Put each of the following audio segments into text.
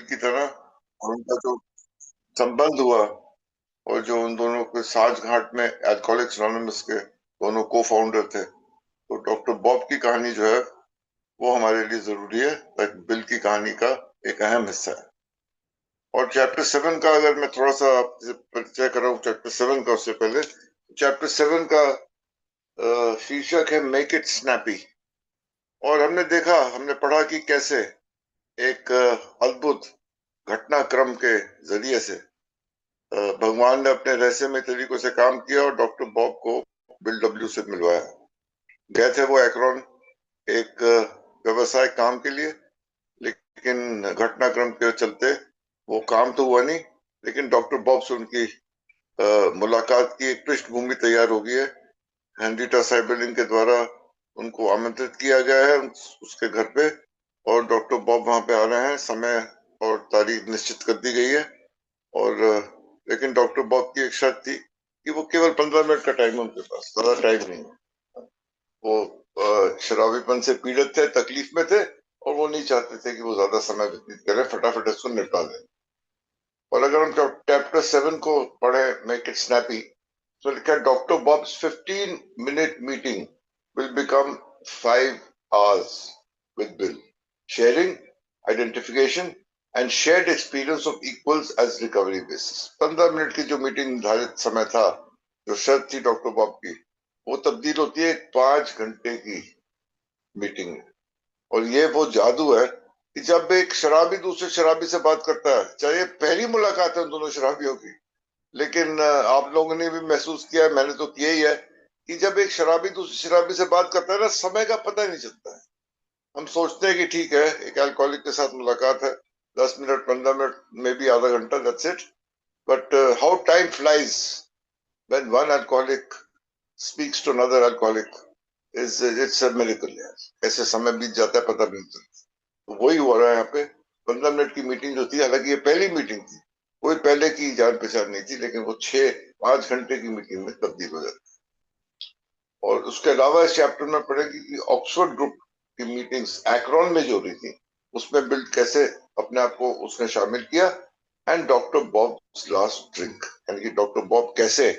की तरह, और उनका जो संबंध हुआ और जो उन दोनों के साठगांठ में अल्कोहलिक्स एनोनिमस के दोनों को फाउंडर थे, तो डॉक्टर बॉब की कहानी जो है वो हमारे लिए जरूरी है, ताकि बिल की कहानी का एक अहम हिस्सा है। और चैप्टर 7 का अगर मैं थोड़ा सा आपसे परिचय कर रहा हूँ चैप्टर 7 का, उससे पहले चैप्टर 7 का शीर्षक है मेक इट स्नैपी। और हमने पढ़ा कि कैसे एक अद्भुत घटनाक्रम के जरिए से भगवान ने अपने रहस्यमय तरीकों से काम किया और डॉक्टर बॉब को बिल डब्ल्यू से मिलवाया। गए थे वो एक्रोन एक व्यवसाय काम के लिए, लेकिन घटनाक्रम के चलते वो काम तो हुआ नहीं, लेकिन डॉक्टर बॉब से उनकी मुलाकात की एक पृष्ठभूमि तैयार हो गई है। हेनरीटा साइबरलिन के द्वारा उनको आमंत्रित किया गया है उसके घर पे, और डॉक्टर बॉब वहां पे आ रहे हैं। समय और तारीख निश्चित कर दी गई है। और लेकिन डॉक्टर बॉब की एक शर्त थी कि वो केवल 15 मिनट का टाइम है उनके पास, ज्यादा टाइम नहीं है। वो शराबीपन से पीड़ित थे, तकलीफ में थे, और वो नहीं चाहते थे कि वो ज्यादा समय व्यतीत करें, फटाफट इसको निपटा दें। और अगर हम चैप्टर 7 को पढ़े, मेक इट स्नैपी, तो लिखा है doctor bobs 15-minute meeting will become 5 hours with Bill, sharing identification and shared experience of equals as recovery basis। 15 minute की जो मीटिंग निर्धारित समय था, जो शर्त थी डॉक्टर बॉब की, वो तब्दील होती है 5 घंटे की मीटिंग में। और ये वो जादू है कि जब एक शराबी दूसरे शराबी से बात करता है, चाहे पहली मुलाकात है उन दोनों शराबियों की, लेकिन आप लोगों ने भी महसूस किया है, मैंने तो किया ही है, कि जब एक शराबी दूसरे शराबी से बात करता है ना, समय का पता नहीं चलता है। हम सोचते हैं कि ठीक है, एक अल्कोहलिक के साथ मुलाकात है, 10 मिनट, 15 मिनट, मे बी आधा घंटा, that's it. But how time flies when one alcoholic speaks to another alcoholic, it's a miracle यार। कैसे समय बीत जाता है पता भी नहीं चलता। तो वही हो रहा है यहाँ पे। 15 मिनट की मीटिंग जो थी, हालांकि ये पहली मीटिंग थी, कोई पहले की जान पहचान नहीं थी, लेकिन वो 5 घंटे की मीटिंग में तब्दील हो जाती। और उसके अलावा इस चैप्टर में पढ़ेगी कि ऑक्सफोर्ड ग्रुप की मीटिंग्स एक्रोन में जो रही थी, उसमें बिल कैसे अपने आप को उसने शामिल किया। And doctor Bob last drink, यानी कि डॉक्टर बॉब कैसे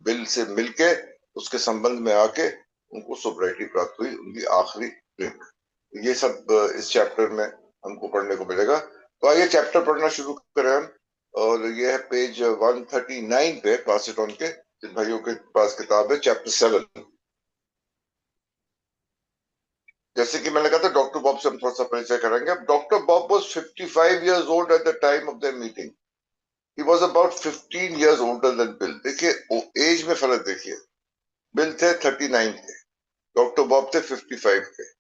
बिल से मिलके उसके संबंध में आके उनको सोब्राइटी प्राप्त हुई, उनकी आखिरी ड्रिंक। ये सब इस चैप्टर में हमको पढ़ने को मिलेगा। तो आइए चैप्टर पढ़ना शुरू करें हम। और ये है पेज 139 पे, पास इट ऑन के जिन भाइयों के पास किताब है, चैप्टर 7। जैसे कि मैंने कहा था, डॉक्टर बॉब से हम थोड़ा सा परिचय करेंगे। अब doctor Bob was 55 years old at the time of their meeting. He was about 15 years older than Bill. देखिए एज में फर्क देखिए, बिल थे 39 के, डॉक्टर बॉब थे 55 के।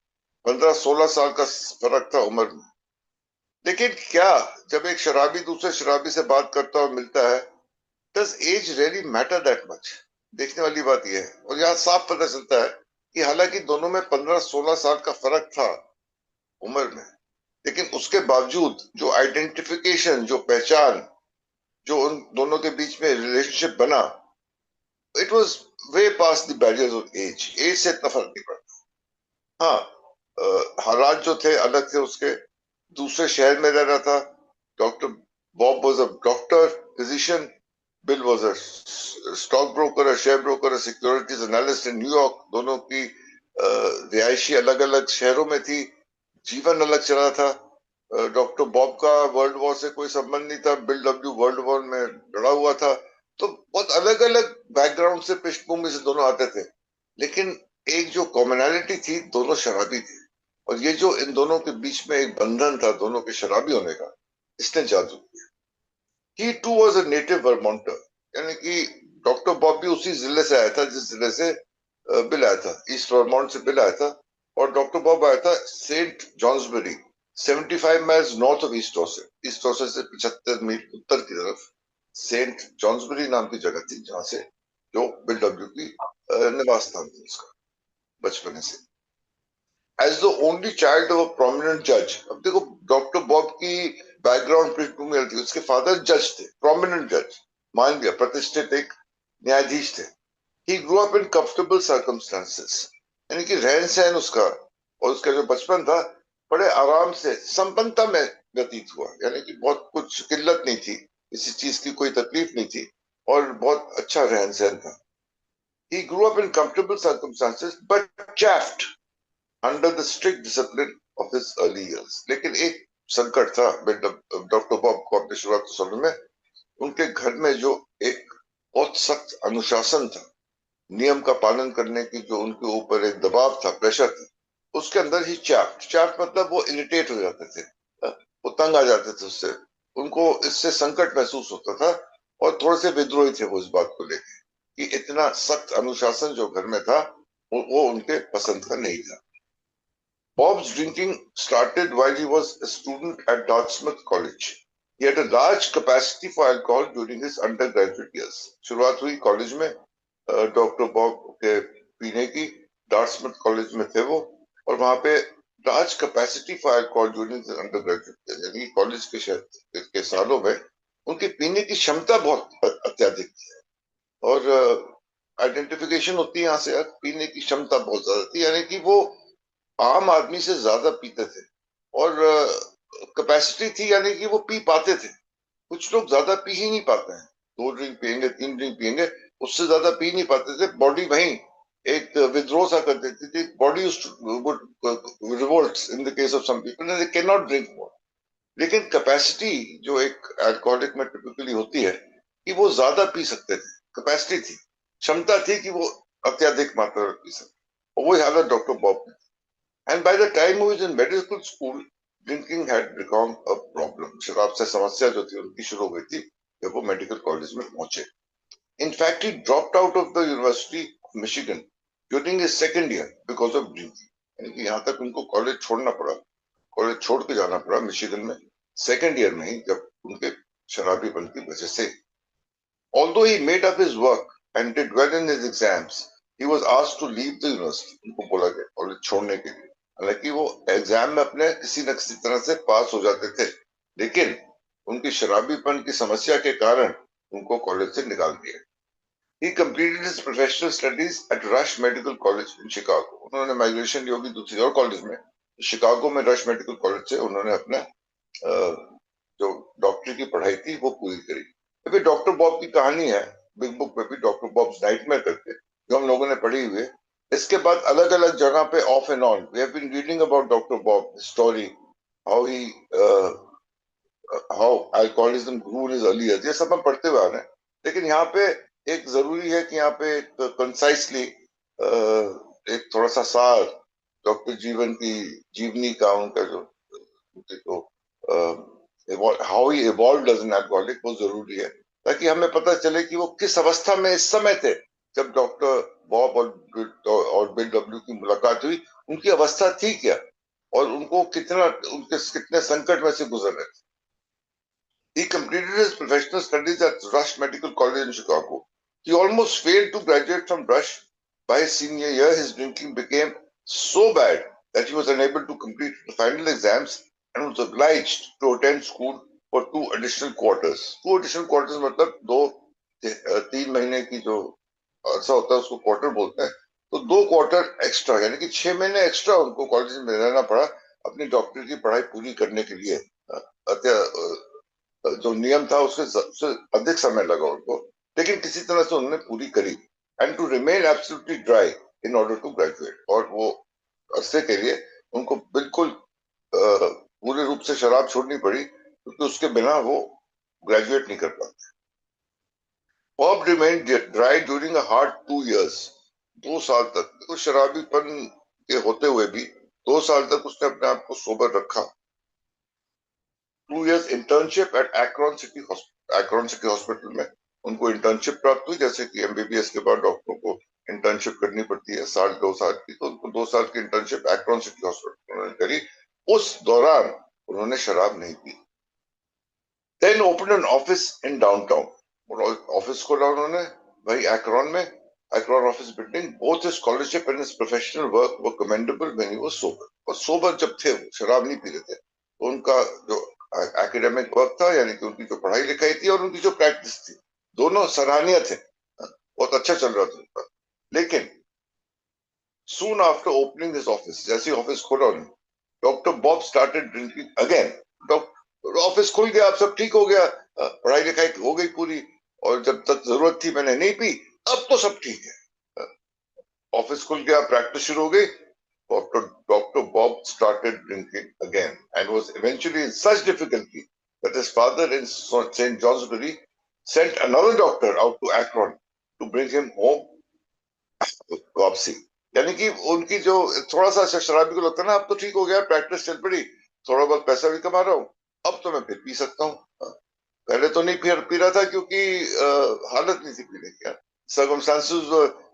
15-16 साल का फर्क था उम्र में। लेकिन क्या, जब एक शराबी दूसरे शराबी से बात करता और मिलता है, does age really matter that much? देखने वाली बात यह है। और यहाँ साफ पता चलता है कि हालांकि दोनों में 15-16 साल का फर्क था उम्र में, लेकिन उसके बावजूद जो आइडेंटिफिकेशन, जो पहचान, जो उन दोनों के बीच में रिलेशनशिप बना, it was way past the barriers of age. Age से इतना फर्क नहीं पड़ता। हाँ, हालात जो थे अलग थे उसके। दूसरे शहर में रह रहा था। Doctor Bob was a doctor, physician. Bill was a stock broker, a share broker, a securities analyst in New York. दोनों की रिहायशी अलग अलग शहरों में थी, जीवन अलग चला था। डॉक्टर बॉब का वर्ल्ड वॉर से कोई संबंध नहीं था, बिल डब्ल्यू वर्ल्ड वॉर में लड़ा हुआ था। तो बहुत अलग अलग बैकग्राउंड से, पृष्ठभूमि से दोनों आते थे, लेकिन एक जो कॉमनैलिटी थी, दोनों शराबी थे। और ये जो इन दोनों के बीच में एक बंधन था दोनों के शराबी होने का, इसने जादू किया। ही टू वॉज अ नेटिव वर्मोंटर, यानी कि डॉक्टर बॉब भी उसी जिले से आया था जिस जिले से बिल आया था। ईस्ट वर्मोंट से बिल आया था, और डॉक्टर बॉब आया था Saint Johnsbury, 75 miles north of East Dorset. East Dorset से 75 मील उत्तर की तरफ सेंट जॉन्सबरी नाम की जगह थी, जहां से जो बिल डब्ल्यू की निवास स्थान थी उसका बचपन से। As the only child of a prominent जज, अब देखो डॉक्टर बॉब की बैकग्राउंड पृष्ठभूमि थी, उसके फादर जज थे, प्रोमिनेंट जज, मान लिया प्रतिष्ठित एक न्यायाधीश थे। He grow up in comfortable circumstances, यानी कि रहन सहन उसका और उसका जो बचपन था, बड़े आराम से संपन्नता में व्यतीत हुआ, यानी कि बहुत कुछ किल्लत नहीं थी, किसी चीज की कोई तकलीफ नहीं थी और बहुत अच्छा रहन सहन था. He grew up in comfortable circumstances but chaffed under the strict discipline of his early years. लेकिन एक संकट था डॉक्टर बॉब को अपने शुरुआती समय में. उनके घर में जो एक बहुत सख्त अनुशासन था, नियम का पालन करने की जो उनके ऊपर एक दबाव था, प्रेशर था, उसके अंदर ही चाफ्ट चाफ्ट मतलब वो इरिटेट हो जाते थे, वो तंग आ जाते थे उससे, उनको इससे संकट महसूस होता था और थोड़े से विद्रोही थे वो इस बात को लेकर कि इतना सख्त अनुशासन जो घर में था वो उनके पसंद का नहीं था. Bob's drinking started while he was a student at Dartmouth College. He had a large capacity for alcohol during his undergraduate years. शुरुआत हुई कॉलेज में डॉक्टर बॉब के पीने की. डार्टमouth कॉलेज में थे वो और वहां पे large capacity for alcohol during undergraduate, यानी कॉलेज के सालों में उनके पीने की क्षमता बहुत अत्यधिक थी. और आइडेंटिफिकेशन होती है यहाँ से, पीने की क्षमता बहुत ज्यादा थी, यानी कि वो आम आदमी से ज्यादा पीते थे और कैपेसिटी थी, यानी कि वो पी पाते थे. कुछ लोग ज्यादा पी ही नहीं पाते हैं, 2 ड्रिंक पियेंगे, 3 ड्रिंक पियेंगे, उससे ज्यादा पी नहीं पाते थे. बॉडी वहीं एक विद्रोह सा कर देती थी. Body revolts in the case of some people, they can not drink more. लेकिन कैपेसिटी जो एक अल्कोहलिक में टिपिकली होती है कि वो ज्यादा पी सकते थे, कैपेसिटी थी, क्षमता थी कि वो अत्यधिक मात्रा में पी सकते. और वही हालत डॉक्टर बॉब में. And by the time he was in medical school, drinking had become a problem. शराब से समस्या जो थी उनकी शुरू हुई थी जब वो मेडिकल कॉलेज में पहुंचे. In fact, he dropped out of the University of Michigan during his second year because of drinking. यानी कि यहाँ तक उनको कॉलेज छोड़ना पड़ा, कॉलेज छोड़ के जाना पड़ा मिशिगन में सेकेंड ईयर में ही, जब उनके शराबीपन की वजह से. Although he made up his work and did well in his exams, he was asked to leave the university. उनको बोला गया कॉलेज छोड़ने के लिए. हालांकि वो एग्जाम में अपने किसी न किसी तरह से पास हो जाते थे, लेकिन उनकी शराबीपन की समस्या के कारण उनको कॉलेज से निकाल दिया. He completed his professional studies at Rush Medical College in Chicago. उन्होंने माइग्रेशन ली होगी दूसरी और कॉलेज में, शिकागो में रश मेडिकल कॉलेज से उन्होंने अपना जो डॉक्टरी की पढ़ाई थी वो पूरी करी. अभी डॉक्टर बॉब की कहानी है बिग बुक में भी, डॉक्टर बॉब्स नाइटमेयर करके, जो हम लोगों ने पढ़ी हुई है. इसके बाद अलग अलग जगह पे off and on we have been reading about doctor Bob story, how he how alcoholism grew in his early years. ये सब हम पढ़ते हुए आ रहे हैं, लेकिन यहाँ पे एक जरूरी है कि यहाँ पे कंसाइसली एक थोड़ा सा सार डॉक्टर जीवन की जीवनी का, उनका जो how he evolved as an alcoholic वो जरूरी है, ताकि हमें पता चले कि वो किस अवस्था में इस समय थे जब डॉक्टर बॉब और बिल डब्ल्यू की मुलाकात हुई. उनकी अवस्था थी क्या और उनको कितने संकट में से गुजर रहे थे. He completed his professional studies at Rush Medical College in Chicago. He almost failed to graduate from Rush. By his senior year, his drinking became so bad that he was unable to complete the final exams and was obliged to attend school for 2 additional quarters. 2 additional quarters मतलब 3 महीने की जो अर्सा होता है उसको quarter बोलते हैं. तो 2 क्वार्टर एक्स्ट्रा, यानी कि 6 महीने एक्स्ट्रा उनको कॉलेज में रहना पड़ा अपनी डॉक्टरी की पढ़ाई पूरी करने के लिए. जो नियम था उससे सबसे अधिक समय लगा उनको, लेकिन किसी तरह से उन्होंने पूरी करी. And to remain absolutely dry in order to graduate. और वो अरसे के लिए उनको बिल्कुल पूरे रूप से शराब छोड़नी पड़ी, क्योंकि उसके बिना वो ग्रेजुएट नहीं कर पाते. Bob remained dry during a hard 2 years. 2 साल तक तो शराबीपन के होते हुए भी 2 साल तक उसने अपने आप को सोबर रखा. 2 years internship at Akron city hospital में उनको इंटर्नशिप प्राप्त हुई. जैसे कि एमबीबीएस के बाद डॉक्टरों को इंटर्नशिप करनी पड़ती है 2 साल की, तो उनको 2 साल की इंटर्नशिप एक्रोन सिटी हॉस्पिटल में करी. उस दौरान उन्होंने शराब नहीं पी. Then open an office in downtown. Office खोला उन्होंने वही एक्रोन में, Akron office building. Both his scholarship and his professional work were commendable when he was sober. और सोबर जब थे वो शराब नहीं पी रहे थे, तो उनका जो एकेडमिक वर्क था, यानी कि उनकी जो पढ़ाई लिखाई थी और उनकी जो प्रैक्टिस थी, दोनों सराहनीय थे, बहुत अच्छा चल रहा था उनका. लेकिन soon after opening his office, जैसे ऑफिस खोला उन्होंने, doctor Bob started drinking again. Office खुल गया, अब सब ठीक हो गया, पढ़ाई लिखाई हो गई पूरी, और जब तक जरूरत थी मैंने नहीं पी, अब तो सब ठीक है। ऑफिस खुल गया, प्रैक्टिस शुरू हो गई, Dr. Bob started drinking again and was eventually in such difficulty that his father in St. Johnsbury sent another doctor out to Akron to bring him home वापसी। यानी कि उनकी जो थोड़ा सा शराबी को लगता है ना, अब तो ठीक हो गया, प्रैक्टिस चल पड़ी, थोड़ा बहुत पैसा भी कमा रहा हूँ, अब तो मैं फिर पी सकता हूँ। पहले तो नहीं पी रहा था क्योंकि हालत नहीं थी पीने की, circumstances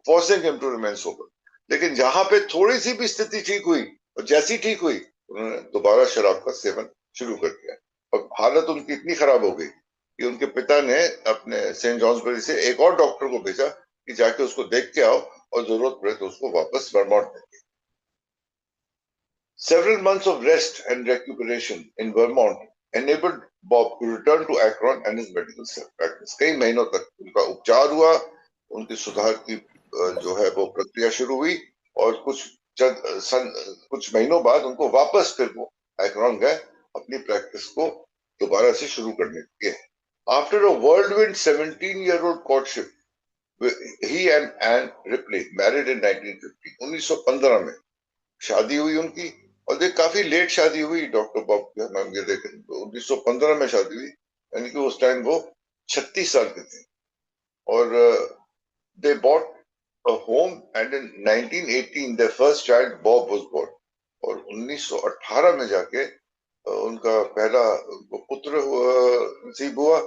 forcing him to remain sober. लेकिन जहां पे थोड़ी सी भी स्थिति ठीक हुई, और जैसी ठीक हुई, उन्होंने दोबारा शराब का सेवन शुरू कर दिया, और हालत उनकी इतनी खराब हो गई कि उनके पिता ने अपने सेंट जॉन्सबरी से एक और डॉक्टर को भेजा कि जाके उसको देख के आओ, और जरूरत पड़े तो उसको वापस वर्मोंट देंगे। Several months of rest and recuperation in Vermont enabled Bob to return to Akron and his medical practice. कई महीनों तक उनका उपचार हुआ, उनकी सुधार की जो है वो प्रक्रिया शुरू हुई, और कुछ महीनों बाद उनको वापस फिर वो Akron गए अपनी प्रैक्टिस को दोबारा से शुरू करने के लिए। After a whirlwind 17-year-old courtship, he and Anne Ripley married in 1950. 1915 में शादी हुई उनकी, और देख काफी लेट शादी हुई डॉक्टर बॉब की, हम ये देखें तो 1915 में शादी हुई, यानी कि उस टाइम वो 36 साल के थे। और they bought a home and in 1918 their first child Bob was born। और 1918 में जाके उनका पहला पुत्र नसीब हुआ,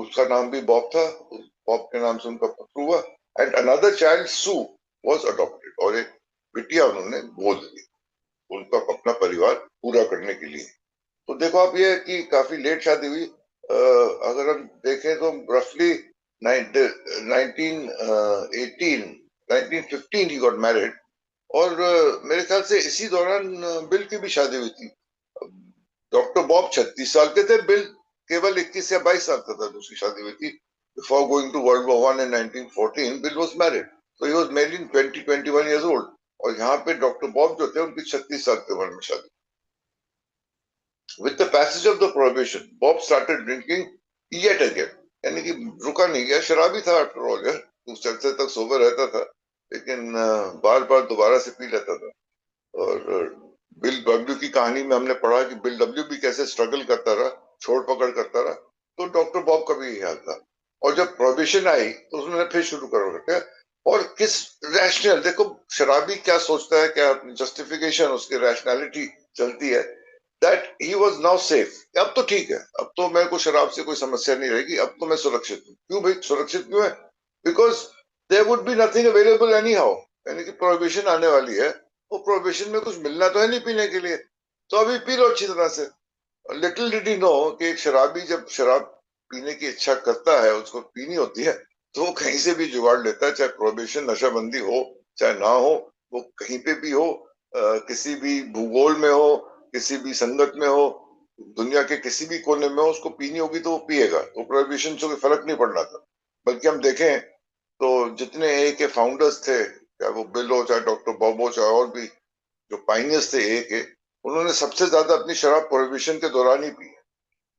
उसका नाम भी बॉब था, बॉब के नाम से उनका पुत्र हुआ। And another child Sue was adopted, और एक बिटिया उन्होंने गोद ली उनका अपना परिवार पूरा करने के लिए। तो देखो आप ये कि काफी लेट शादी हुई। अगर हम देखें तो रफली 1915 ही गॉट मैरिड, और मेरे ख्याल से इसी दौरान बिल की भी शादी हुई थी। डॉक्टर बॉब 36 साल के थे, बिल केवल 21 या 22 साल का था, दूसरी शादी हुई थी। Before going to world war one in 1914 Bill was married, so he was married in 21 years old। और यहाँ पे डॉक्टर बॉब जो थे उनकी 36 साल की उम्र में शादी। With the passage of the prohibition, Bob started drinking yet again, यानी कि रुका नहीं गया, शराबी था आफ्टर ऑल यार, कुछ अर्से तक सोबर रहता था, लेकिन बार बार दोबारा से पी लेता था। और बिल डब्ल्यू की कहानी में हमने पढ़ा कि बिल डब्ल्यू भी कैसे स्ट्रगल करता रहा, छोड़ पकड़ करता रहा, तो डॉक्टर बॉब का भी यही हाल था। और जब प्रोहिबिशन आई तो उसने फिर शुरू कर रखा। और किस रैशनल, देखो शराबी क्या सोचता है, क्या जस्टिफिकेशन उसकी रैशनैलिटी चलती है, that he was now safe, अब तो ठीक है, अब तो मेरे को शराब से कोई समस्या नहीं रहेगी, अब तो मैं सुरक्षित हूँ। क्यों भाई सुरक्षित क्यों है? Because there would be nothing available anyhow, यानी कि प्रोहिबिशन आने वाली है, वो प्रोहिबिशन में कुछ मिलना तो है नहीं पीने के लिए, तो अभी पी लो अच्छी तरह से। लिटिल डिड ही नो कि एक शराबी जब शराब पीने की इच्छा करता है, उसको पीनी होती है, तो वो कहीं से भी जुगाड़ लेता है, चाहे प्रोहिबिशन नशाबंदी हो चाहे ना हो, वो कहीं पे भी हो, किसी भी भूगोल में हो, किसी भी संगत में हो, दुनिया के किसी भी कोने में हो, उसको पीनी होगी तो वो पिएगा, तो प्रोहिबिशन से कोई फर्क नहीं पड़ना था। बल्कि हम देखें तो जितने ए के फाउंडर्स थे, चाहे वो बिल हो चाहे डॉक्टर बॉब हो चाहे और भी जो पाइनियर्स थे ए के, उन्होंने सबसे ज्यादा अपनी शराब प्रोहिबिशन के दौरान ही पी।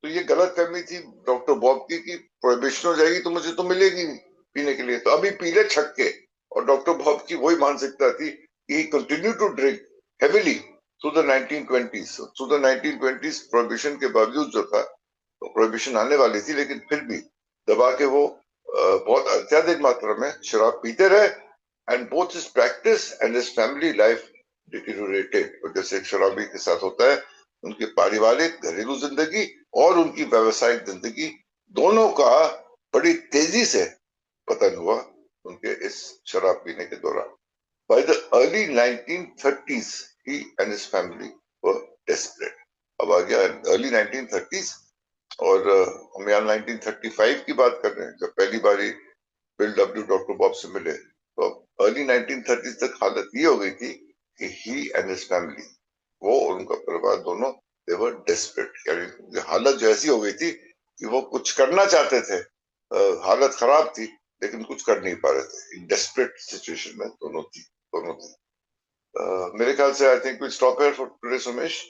तो ये गलत फहमी थी डॉक्टर बॉब की कि प्रोहिबिशन हो जाएगी तो मुझे तो मिलेगी नहीं पीने के लिए, तो अभी पी ले छक के। और डॉक्टर बॉब की वही मानसिकता थी कि he continue to drink heavily through the 1920s। Through the 1920s prohibition के बावजूद जो था, तो प्रोहिबिशन आने वाली थी, लेकिन फिर भी दबा के वो बहुत अत्यधिक मात्रा में शराब पीते रहे, and both his practice and his family life deteriorated. और जैसे एक शराबी के साथ होता है, उनकी पारिवारिक घरेलू जिंदगी और उनकी व्यावसायिक जिंदगी दोनों का बड़ी तेजी से पतन हुआ उनके इस शराब पीने के दौरान। By the early 1930s, he and his family were desperate। अब आ गया अर्ली 1930s, और हम यहाँ 1935 की बात कर रहे हैं, जब पहली बारी बिल डब्ल्यू डॉक्टर बॉब से मिले। तो अर्ली 1930s तक हालत ये हो गई थी कि ही एंड हिज फैमिली, वो और उनका परिवार दोनों, दे वर डेस्परेट, यानी हालत जो ऐसी हो गई थी कि वो कुछ करना चाहते थे, हालत खराब थी लेकिन कुछ कर नहीं पा रहे थे, डेस्परेट सिचुएशन में दोनों थी। मेरे ख्याल से I think we stop here for today Sumesh.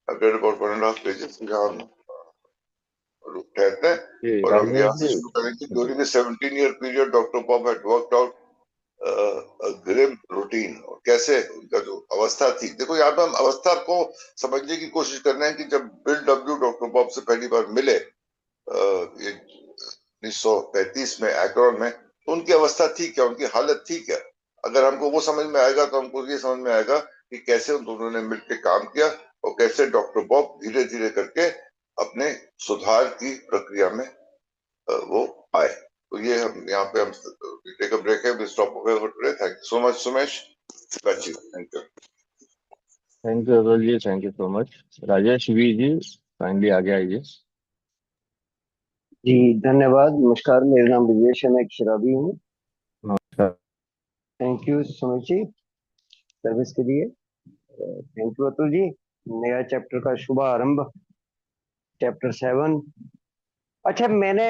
I've read about 1.5 pages. ठहरते हैं। जी और हम यहाँ राजेश से जी। शुरू करेंगे। During 17 year period doctor Bob had worked out grim routine. और कैसे उनका जो अवस्था थी, देखो यहाँ पे हम अवस्था को समझने की कोशिश कर रहे हैं कि जब बिल डब्ल्यू डॉक्टर पॉप से पहली बार मिले ये 1935 में एक्रोन में, तो उनकी अवस्था थी क्या, उनकी हालत थी क्या। अगर हमको वो समझ में आएगा तो हमको ये समझ में आएगा कि कैसे उन दोनों ने मिलकर काम किया और कैसे डॉक्टर बॉब धीरे धीरे करके अपने सुधार की प्रक्रिया में वो आए। तो ये हम यहाँ पे हम टेक अ ब्रेक है, स्टॉप हो गए today. Thank you so much Sumesh. Thank you. Thank you Atul ji, thank you so much. Rajesh V ji kindly आगे आइए। जी धन्यवाद। नमस्कार, मेरा नाम ब्रजेश है, मैं एक शराबी हूँ। नमस्कार। Thank you Sumit ji service के लिए। Thank you Atul ji. नया चैप्टर का शुभ आरंभ, चैप्टर 7। अच्छा, मैंने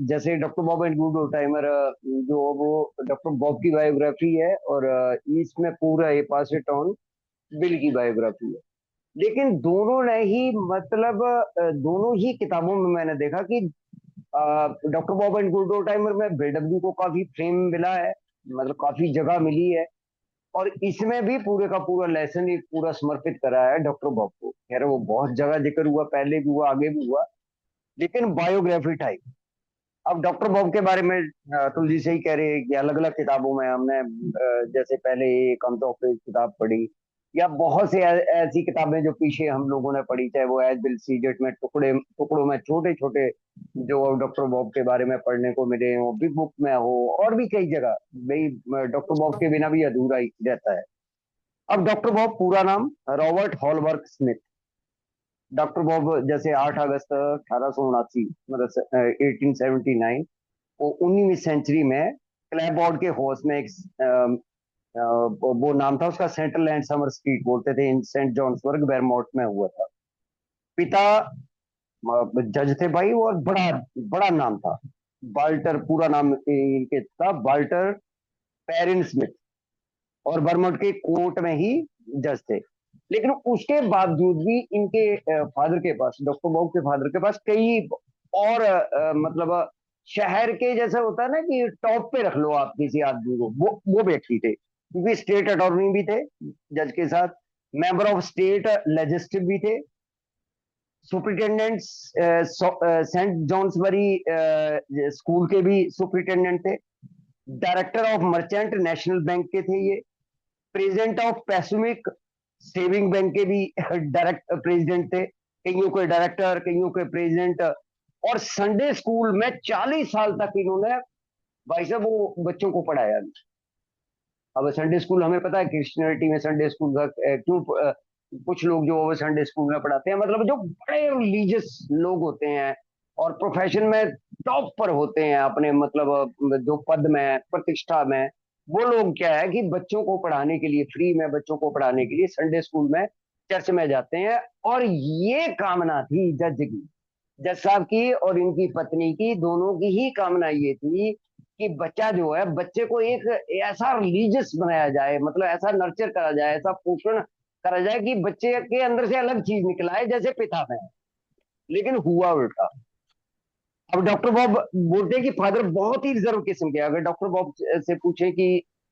जैसे doctor Bob and good timer, जो वो डॉक्टर बॉब की बायोग्राफी है, और इसमें पूरा ए पास इट ऑन बिल की बायोग्राफी है। लेकिन दोनों ने ही मतलब दोनों ही किताबों में मैंने देखा कि doctor Bob and good timer में बीडब्ल्यू को काफी फ्रेम मिला है, मतलब काफी जगह मिली है। और इसमें भी पूरे का पूरा लेसन एक पूरा समर्पित करा है डॉक्टर बॉब को। खैर वो बहुत जगह जिक्र हुआ, पहले भी हुआ, आगे भी हुआ, लेकिन बायोग्राफी टाइप। अब डॉक्टर बॉब के बारे में अतुल जी सही कह रहे हैं कि अलग अलग किताबों में हमने जैसे पहले एक अंत ऑफ पेज किताब पढ़ी, या बहुत से ऐसी किताबें जो पीछे हम लोगों ने पढ़ी, चाहे वो एज बिल सीजेट में टुकड़े टुकड़ों में छोटे छोटे जो डॉक्टर बॉब के बारे में पढ़ने को मिले हो, बिग बुक में हो, और भी कई जगह। भाई डॉक्टर बॉब के बिना भी अधूरा ही रहता है। अब डॉक्टर बॉब पूरा नाम Robert Holbrook Smith. Doctor Bob जैसे 8 अगस्त 1879, मतलब 1879, वो 19वीं सेंचुरी में क्लैबॉर्ड के हाउस में एक वो नाम था उसका, सेंट्रल एंड समर स्ट्रीट बोलते थे, इन सेंट जॉन्सबर्ग वेरमॉन्ट में हुआ था। पिता जज थे भाई, और बड़ा बड़ा नाम था बाल्टर, पूरा नाम इनके था बाल्टर पेरिन स्मिथ, और वर्मोंट के कोर्ट में ही जज थे। लेकिन उसके बावजूद भी इनके फादर के पास, डॉक्टर बॉब के फादर के पास कई और मतलब शहर के जैसे होता है ना कि टॉप पे रख लो आप किसी आदमी को, वो व्यक्ति थे, क्योंकि स्टेट अटॉर्नी भी थे जज के साथ, मेंबर ऑफ स्टेट लेजिस्लेटिव भी थे, सुप्रिटेंडेंट सेंट जॉन्सबरी स्कूल के भी सुप्रिटेंडेंट थे, director of merchant national bank के थे ये, president of Pacific saving bank के भी डायरेक्ट प्रेसिडेंट थे, कईयों के डायरेक्टर, कईयों के प्रेसिडेंट। और संडे स्कूल में 40 साल तक इन्होंने भाई साहब वो बच्चों को पढ़ाया। अब संडे स्कूल हमें पता है क्रिश्चियनिटी में संडे स्कूल का क्यों कुछ लोग जो संडे स्कूल में पढ़ाते हैं, मतलब जो बड़े रिलीजियस लोग होते हैं और प्रोफेशन में टॉप पर होते हैं अपने, मतलब जो पद में प्रतिष्ठा में, वो लोग क्या है कि बच्चों को पढ़ाने के लिए, फ्री में बच्चों को पढ़ाने के लिए संडे स्कूल में, चर्च में जाते हैं। और ये कामना थी जज की, जज साहब की और इनकी पत्नी की, दोनों की ही कामना ये थी कि बच्चा जो है, बच्चे को एक ऐसा रिलीजियस बनाया जाए, मतलब ऐसा नर्चर करा जाए, ऐसा पोषण करा जाए कि बच्चे के अंदर से अलग चीज निकल आए जैसे पिता में। लेकिन हुआ उल्टा। अब डॉक्टर बॉब बोलते हैं कि फादर बहुत ही रिजर्व किस्म के। अगर डॉक्टर बॉब से पूछे कि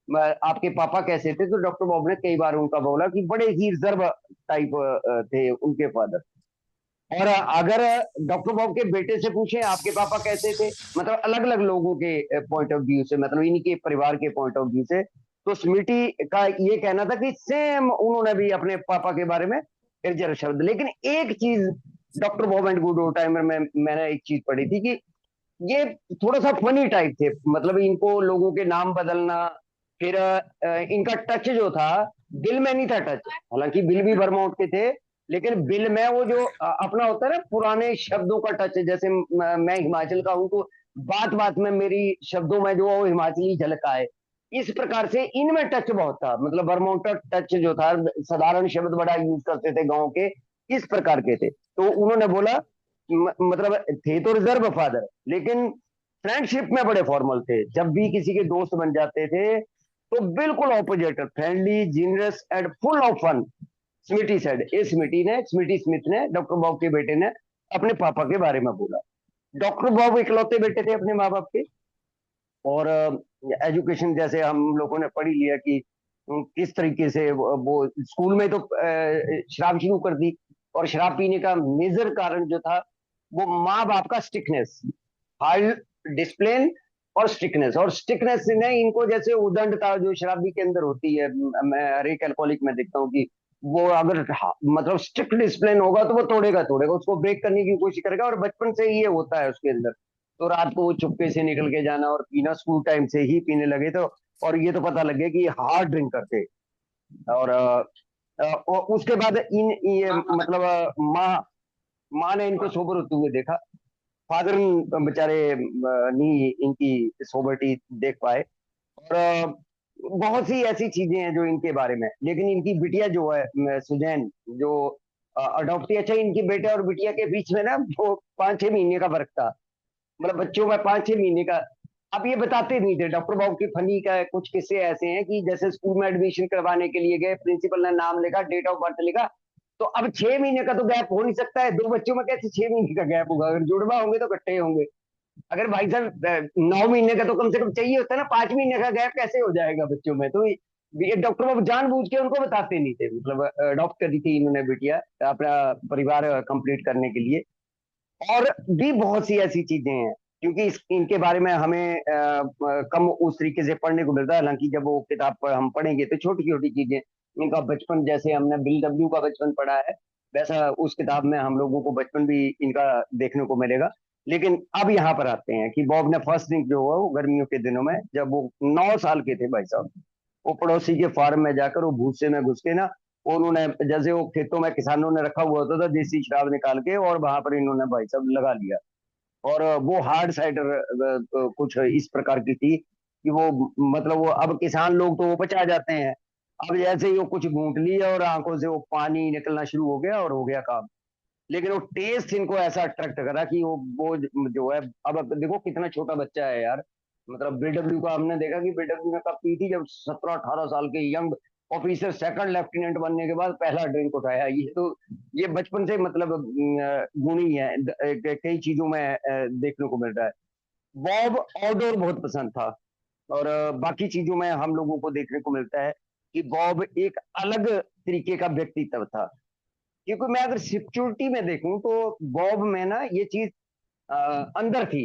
आपके पापा कैसे थे, तो डॉक्टर बॉब ने कई बार उनका बोला कि बड़े ही रिजर्व टाइप थे उनके फादर। और अगर डॉक्टर बॉब के बेटे से पूछें आपके पापा कैसे थे, मतलब अलग अलग लोगों के पॉइंट ऑफ व्यू से, मतलब इनके परिवार के पॉइंट ऑफ व्यू से, तो स्मिटी का ये कहना था कि सेम उन्होंने भी अपने पापा के बारे में निर्जर शब्द। लेकिन एक चीज doctor Bob and good timer में मैंने एक चीज पढ़ी थी कि ये थोड़ा सा फनी टाइप थे, मतलब इनको लोगों के नाम बदलना, फिर इनका टच जो था बिल में नहीं था टच। हालांकि बिल भी वर्माउंट के थे, लेकिन बिल में वो जो अपना होता है ना पुराने शब्दों का टच, जैसे मैं हिमाचल का हूं तो बात बात में मेरी शब्दों में जो वो हिमाचली झलक आए, इस प्रकार से इनमें टच बहुत था। मतलब वर्माउंट का टच जो था, साधारण शब्द बड़ा यूज करते थे गाँव के, इस प्रकार के थे। तो उन्होंने बोला मतलब थे तो रिजर्व फादर, लेकिन फ्रेंडशिप में बड़े फॉर्मल थे। जब भी किसी के दोस्त बन जाते थे तो बिल्कुल opposite, friendly, genius and full of fun. Smitty said, a Smitty ने, स्मिटी स्मिथ ने, डॉक्टर बॉब के बेटे ने अपने पापा के बारे में बोला। डॉक्टर बॉब इकलौते बेटे थे अपने माँ बाप के। और एजुकेशन जैसे हम लोगों ने पढ़ी लिया कि किस तरीके से वो स्कूल में तो शराब शुरू कर दी। और शराब पीने का मेजर कारण जो था वो माँ बाप का स्टिकनेस, हाई डिसिप्लिन और स्ट्रिक्टनेस। और स्ट्रिक्टनेस ने इनको जैसे उदंडता जो शराबी के अंदर होती है, मैं हर एक अल्कोहलिक में देखता हूँ कि वो अगर मतलब स्ट्रिक्ट डिसिप्लिन होगा तो वो तोड़ेगा तोड़ेगा, उसको ब्रेक करने की कोशिश करेगा। और बचपन से ही ये होता है उसके अंदर। तो रात को वो चुपके से निकल के जाना और पीना, स्कूल टाइम से ही पीने लगे तो। और ये तो पता लग गया कि हार्ड ड्रिंक करते। और और उसके बाद इन ये मतलब माँ माँ ने इनको सोबर होते हुए देखा। फादर बेचारे नहीं इनकी सोबरिटी देख पाए। और बहुत सी ऐसी चीजें हैं जो इनके बारे में। लेकिन इनकी बिटिया जो है सुजैन, जो अडॉप्ट की, अच्छा इनके बेटे और बिटिया के बीच में ना वो 5-6 महीने का फर्क था। मतलब बच्चों में 5-6 महीने का। अब ये बताते नहीं थे डॉक्टर बाबू की फनी का कुछ किस्से ऐसे हैं कि जैसे स्कूल में एडमिशन करवाने के लिए गए, प्रिंसिपल ने नाम लिखा, डेट ऑफ बर्थ लिखा। तो अब 6 महीने का तो गैप हो नहीं सकता है, दो बच्चों में कैसे 6 महीने का गैप होगा? अगर जुड़वा होंगे तो इकट्ठे होंगे। अगर भाई साहब 9 महीने का तो कम से कम चाहिए होता है ना, 5 महीने का गैप कैसे हो जाएगा बच्चों में? तो ये डॉक्टर बाबू जानबूझ के उनको बताते नहीं थे। मतलब अडॉप्ट करी थी इन्होंने बिटिया अपना परिवार कंप्लीट करने के लिए। और भी बहुत सी ऐसी चीजें हैं क्योंकि इनके बारे में हमें कम उस तरीके से पढ़ने को मिलता है। हालांकि जब वो किताब पर हम पढ़ेंगे तो छोटी छोटी चीजें, इनका बचपन जैसे हमने बिल डब्ल्यू का बचपन पढ़ा है, वैसा उस किताब में हम लोगों को बचपन भी इनका देखने को मिलेगा। लेकिन अब यहाँ पर आते हैं कि बॉब ने फर्स्ट ड्रिंक जो हुआ वो गर्मियों के दिनों में, जब वो 9 साल के थे भाई साहब, वो पड़ोसी के फार्म में जाकर वो भूसे में घुस के ना, उन्होंने जैसे वो खेतों में किसानों ने रखा हुआ होता था देसी शराब निकाल के, और वहां पर इन्होंने भाई साहब लगा लिया। और वो हार्ड साइडर कुछ इस प्रकार की थी कि वो मतलब वो अब किसान लोग तो वो बचा जाते हैं। अब जैसे ही वो कुछ घूंट लिया और आंखों से वो पानी निकलना शुरू हो गया और हो गया काम। लेकिन वो टेस्ट इनको ऐसा अट्रैक्ट करा कि वो जो है, अब देखो कितना छोटा बच्चा है यार। मतलब बीडब्ल्यू का हमने देखा कि बीडब्ल्यू ने कब पी थी, जब 17-18 साल के यंग ऑफिसर सेकंड लेफ्टिनेंट बनने के बाद पहला ड्रिंक उठाया। ये तो ये बचपन से मतलब गुण ही है, कई चीजों में देखने को मिल रहा है। बॉब आउटडोर बहुत पसंद था। और बाकी चीजों में हम लोगों को देखने को मिलता है कि बॉब एक अलग तरीके का व्यक्तित्व था। क्योंकि मैं अगर सिक्योरिटी में देखूं तो बॉब में ना ये चीज अंदर थी।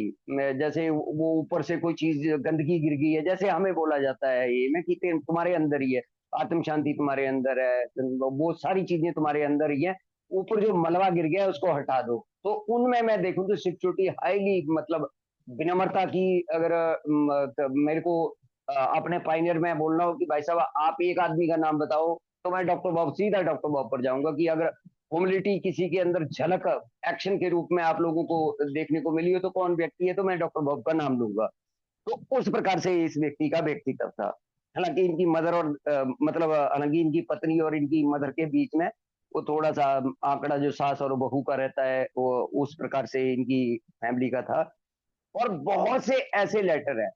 जैसे वो ऊपर से कोई चीज गंदगी गिर गई है, जैसे हमें बोला जाता है ये में कि तुम्हारे अंदर ही है, आत्म शांति तुम्हारे अंदर है, वो सारी चीजें तुम्हारे अंदर ही है। ऊपर जो मलबा गिर गया है उसको हटा दो। तो उनमें मैं देखूं तो सिक्योरिटी हाईली मतलब विनम्रता की। अगर मेरे को अपने पाइनियर में बोलना हो कि भाई साहब आप एक आदमी का नाम बताओ, तो मैं डॉक्टर बॉब, सीधा डॉक्टर बॉब पर जाऊंगा। कि अगर ह्यूमिलिटी किसी के अंदर झलक एक्शन के रूप में आप लोगों को देखने को मिली हो तो कौन व्यक्ति है, तो मैं डॉक्टर बॉब का नाम लूंगा। तो उस प्रकार से इस व्यक्ति का व्यक्तित्व था। हालांकि इनकी मदर और मतलब हालांकि इनकी पत्नी और इनकी मदर के बीच में वो थोड़ा सा आंकड़ा जो सास और बहू का रहता है वो उस प्रकार से इनकी फैमिली का था। और बहुत से ऐसे लेटर है।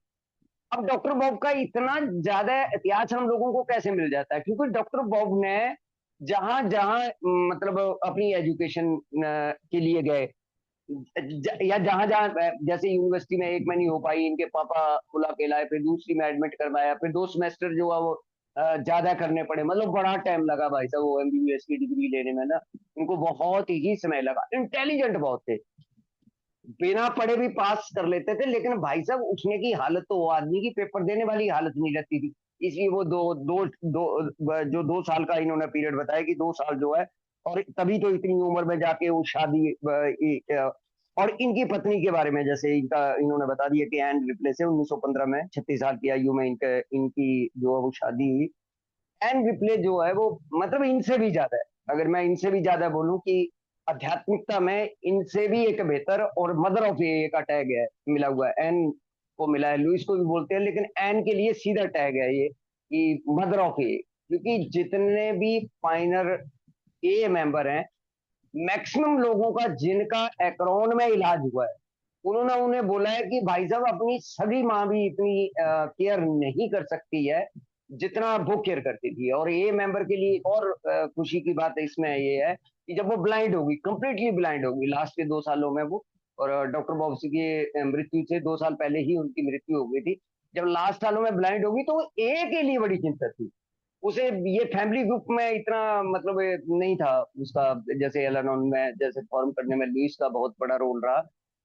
अब डॉक्टर बॉब का इतना ज्यादा इतिहास हम लोगों को कैसे मिल जाता है? क्योंकि डॉक्टर बॉब ने जहां जहां मतलब अपनी एजुकेशन के लिए गए, या जहां जहां जैसे यूनिवर्सिटी में एक में नहीं हो पाई, इनके पापा बुला के लाए, फिर दूसरी में एडमिट करवाया, फिर 2 सेमेस्टर जो है वो ज्यादा करने पड़े। मतलब बड़ा टाइम लगा भाई साहब वो एमबीबीएस की डिग्री लेने में ना। इनको बहुत ही समय लगा। इंटेलिजेंट बहुत थे, बिना पढ़े भी पास कर लेते थे। लेकिन भाई साहब उठने की हालत तो वो आदमी की पेपर देने वाली हालत नहीं रहती थी। इसलिए वो जो 2 साल का इन्होंने पीरियड बताया कि 2 साल जो है, और तभी तो इतनी उम्र में जाके वो शादी और इनकी पत्नी के बारे में जैसे इनका इन्होंने बता दिया कि एन रिप्ले से 1915 में 36 साल की आयु में इनकी जो है वो शादी हुई। एन रिप्ले जो है वो मतलब इनसे भी ज्यादा है। अगर मैं इनसे भी ज्यादा बोलूं कि आध्यात्मिकता में इनसे भी एक बेहतर, और मदर ऑफ ए का टैग है मिला हुआ है, एन को मिला है। लुइस को भी बोलते हैं लेकिन एन के लिए सीधा टैग है ये कि मदर ऑफ ए। क्योंकि जितने भी पाइनर ए मेंबर हैं, मैक्सिमम लोगों का जिनका एकरॉन में इलाज हुआ है, उन्होंने उन्हें बोला है कि भाई साहब अपनी सगी माँ भी इतनी केयर नहीं कर सकती है जितना वो केयर करती थी। और ये मेंबर के लिए एक और खुशी की बात इसमें ये है कि जब वो ब्लाइंड होगी, कंप्लीटली ब्लाइंड होगी लास्ट के 2 सालों में वो, और डॉक्टर बॉब्सी की मृत्यु से 2 साल पहले ही उनकी मृत्यु हो गई थी। जब लास्ट सालों में ब्लाइंड होगी तो वो एक के लिए बड़ी चिंता थी। उसे ये फैमिली ग्रुप में इतना मतलब नहीं था उसका, जैसे एलानॉन में जैसे फॉर्म करने में लुइस का बहुत बड़ा रोल रहा।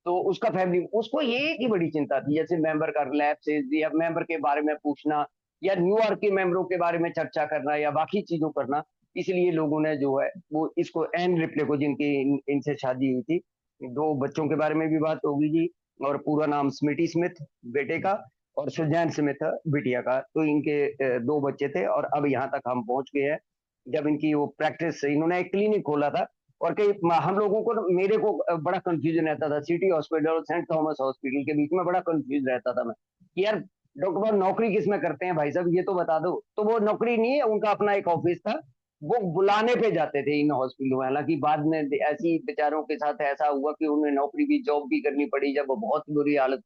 तो उसका फैमिली उसको ये की बड़ी चिंता थी, जैसे मेंबर का लैप्सेस या मेंबर के बारे में पूछना या न्यूयॉर्क के मेंबरों के बारे में चर्चा करना या बाकी चीजों करना। इसलिए लोगों ने जो है वो इसको एन रिप्ले को, जिनकी इनसे शादी हुई थी, 2 बच्चों के बारे में भी बात होगी जी। और पूरा नाम स्मिटी स्मिथ बेटे का और सुजैन स्मिथ बिटिया का। तो इनके 2 बच्चे थे और अब यहाँ तक हम पहुंच गए हैं। जब इनकी वो प्रैक्टिस, इन्होंने एक क्लिनिक खोला था। और कई हम लोगों को, मेरे को बड़ा कंफ्यूजन रहता था सिटी हॉस्पिटल और सेंट थॉमस हॉस्पिटल के बीच में, बड़ा कंफ्यूज रहता था मैं कि यार डॉक्टर साहब नौकरी किस में करते हैं भाई साहब, ये तो बता दो। तो वो नौकरी नहीं है, उनका अपना एक ऑफिस था। वो बुलाने पे जाते थे इन हॉस्पिटलों में। हालांकि बाद में ऐसी बेचारों के साथ ऐसा हुआ कि उन्हें नौकरी भी, जॉब भी करनी पड़ी जब वो बहुत बुरी हालत,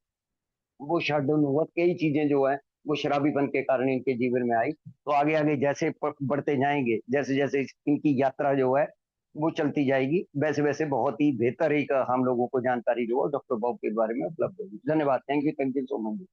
वो शटडाउन हुआ। कई चीजें जो है वो शराबीपन के कारण इनके जीवन में आई। तो आगे आगे जैसे बढ़ते जाएंगे, जैसे जैसे इनकी यात्रा जो है वो चलती जाएगी, वैसे वैसे बहुत ही बेहतर एक हम लोगों को जानकारी जो है डॉक्टर बॉब के बारे में उपलब्ध होगी। धन्यवाद। Thank you so much.